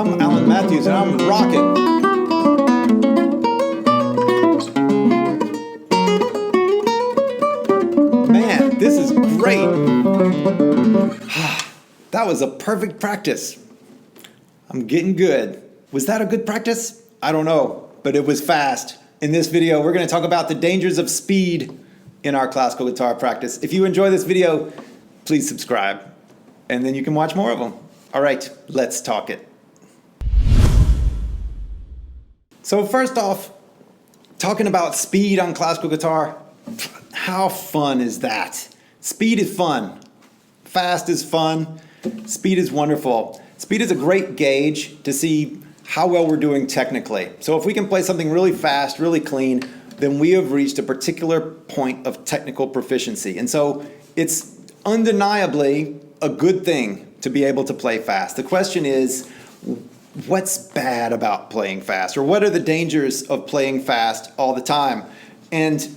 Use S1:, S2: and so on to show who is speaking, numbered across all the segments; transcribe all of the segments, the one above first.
S1: I'm Alan Matthews, and I'm rocking. Man, this is great. That was a perfect practice. I'm getting good. Was that a good practice? I don't know, but it was fast. In this video, we're going to talk about the dangers of speed in our classical guitar practice. If you enjoy this video, please subscribe, and then you can watch more of them. All right, let's talk it. So first off, talking about speed on classical guitar, how fun is that? Speed is fun. Fast is fun. Speed is wonderful. Speed is a great gauge to see how well we're doing technically. So if we can play something really fast, really clean, then we have reached a particular point of technical proficiency. And so it's undeniably a good thing to be able to play fast. The question is, what's bad about playing fast? Or what are the dangers of playing fast all the time? And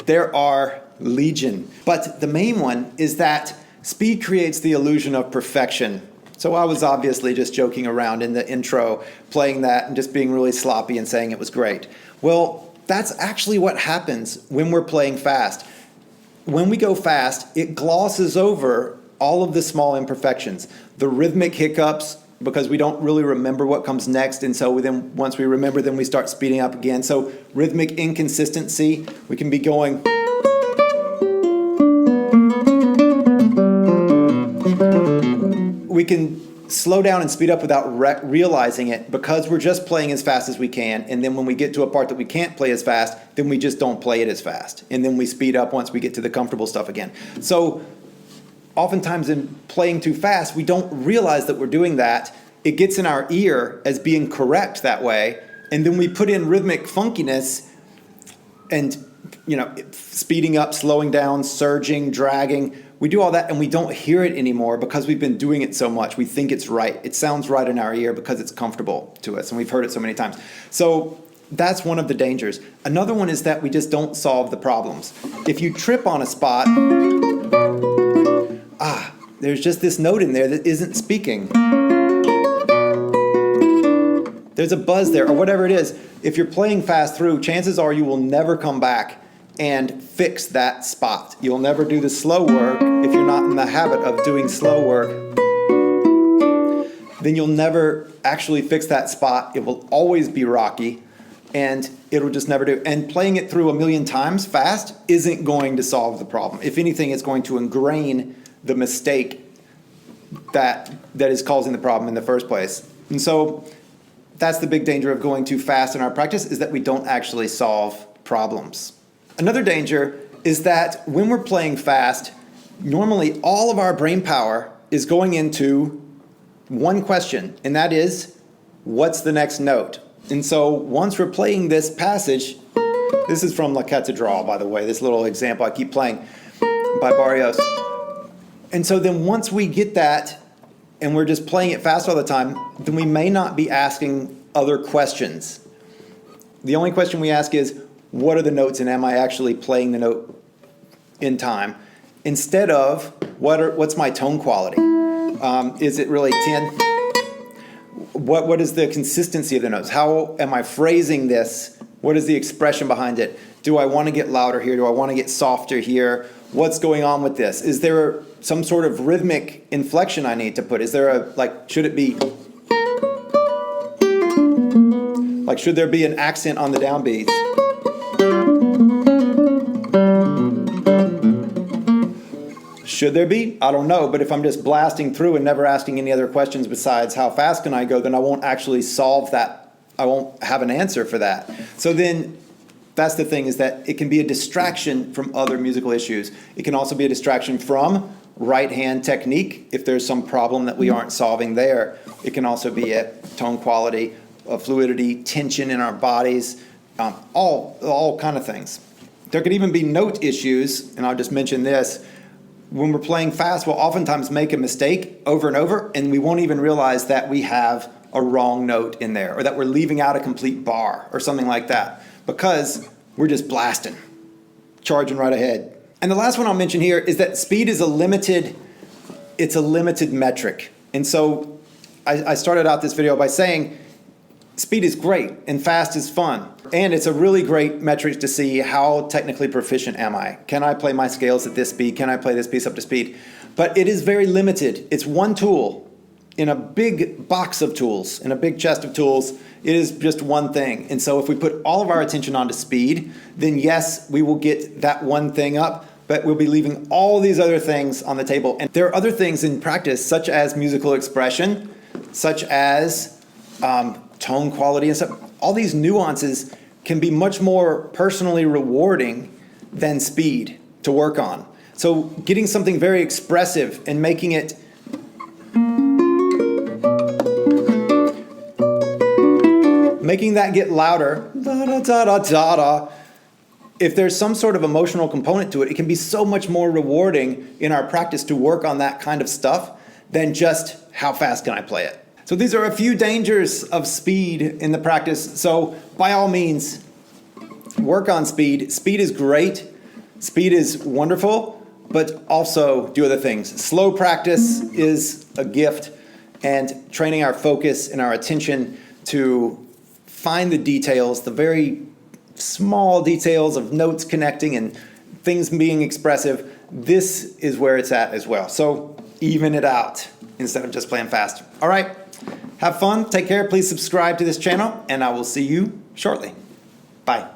S1: there are legion. But the main one is that speed creates the illusion of perfection. So I was obviously just joking around in the intro, playing that and just being really sloppy and saying it was great. Well, that's actually what happens when we're playing fast. When we go fast, it glosses over all of the small imperfections, the rhythmic hiccups, because we don't really remember what comes next, and so then once we remember, then we start speeding up again. So rhythmic inconsistency, we can be going. We can slow down and speed up without realizing it because we're just playing as fast as we can, and then when we get to a part that we can't play as fast, then we just don't play it as fast, and then we speed up once we get to the comfortable stuff again. So oftentimes in playing too fast, we don't realize that we're doing that. It gets in our ear as being correct that way, and then we put in rhythmic funkiness and, you know, speeding up, slowing down, surging, dragging. We do all that and we don't hear it anymore because we've been doing it so much. We think it's right. It sounds right in our ear because it's comfortable to us and we've heard it so many times. So that's one of the dangers. Another one is that we just don't solve the problems. If you trip on a spot, there's just this note in there that isn't speaking. There's a buzz there, or whatever it is. If you're playing fast through, chances are you will never come back and fix that spot. You'll never do the slow work if you're not in the habit of doing slow work. Then you'll never actually fix that spot. It will always be rocky, and it'll just never do. And playing it through a million times fast isn't going to solve the problem. If anything, it's going to ingrain the mistake that is causing the problem in the first place. And so that's the big danger of going too fast in our practice, is that we don't actually solve problems. Another danger is that when we're playing fast, normally all of our brain power is going into one question, and that is, what's the next note? And so once we're playing this passage, this is from La Cathédrale, by the way, this little example I keep playing by Barrios. And so then once we get that, and we're just playing it fast all the time, then we may not be asking other questions. The only question we ask is, what are the notes, and am I actually playing the note in time? Instead of, what's my tone quality? Is it really 10? What is the consistency of the notes? How am I phrasing this? What is the expression behind it? Do I want to get louder here? Do I want to get softer here? What's going on with this? Is there some sort of rhythmic inflection I need to put? Is there should it be, should there be an accent on the downbeats? Should there be? I don't know, but if I'm just blasting through and never asking any other questions besides how fast can I go, then I won't actually solve that. I won't have an answer for that. So then that's the thing, is that it can be a distraction from other musical issues. It can also be a distraction from right hand technique if there's some problem that we aren't solving there. It can also be a tone quality, a fluidity, tension in our bodies, all kind of things. There could even be note issues, and I'll just mention this. When we're playing fast, we'll oftentimes make a mistake over and over, and we won't even realize that we have a wrong note in there, or that we're leaving out a complete bar, or something like that, because we're just blasting, charging right ahead. And the last one I'll mention here is that speed is a limited metric. And so I started out this video by saying speed is great and fast is fun. And it's a really great metric to see how technically proficient am I. Can I play my scales at this speed? Can I play this piece up to speed? But it is very limited. It's one tool in a big box of tools, in a big chest of tools. It is just one thing. And so if we put all of our attention onto speed, then yes, we will get that one thing up, but we'll be leaving all these other things on the table. And there are other things in practice, such as musical expression, such as tone quality and stuff. All these nuances can be much more personally rewarding than speed to work on. So getting something very expressive and making it that get louder, da da da da da da. If there's some sort of emotional component to it, it can be so much more rewarding in our practice to work on that kind of stuff than just how fast can I play it. So these are a few dangers of speed in the practice. So by all means, work on speed. Speed is great. Speed is wonderful, but also do other things. Slow practice is a gift, and training our focus and our attention to find the details, the very small details of notes connecting and things being expressive, this is where it's at as well. So even it out instead of just playing fast. All right, have fun, take care, please subscribe to this channel, and I will see you shortly. Bye.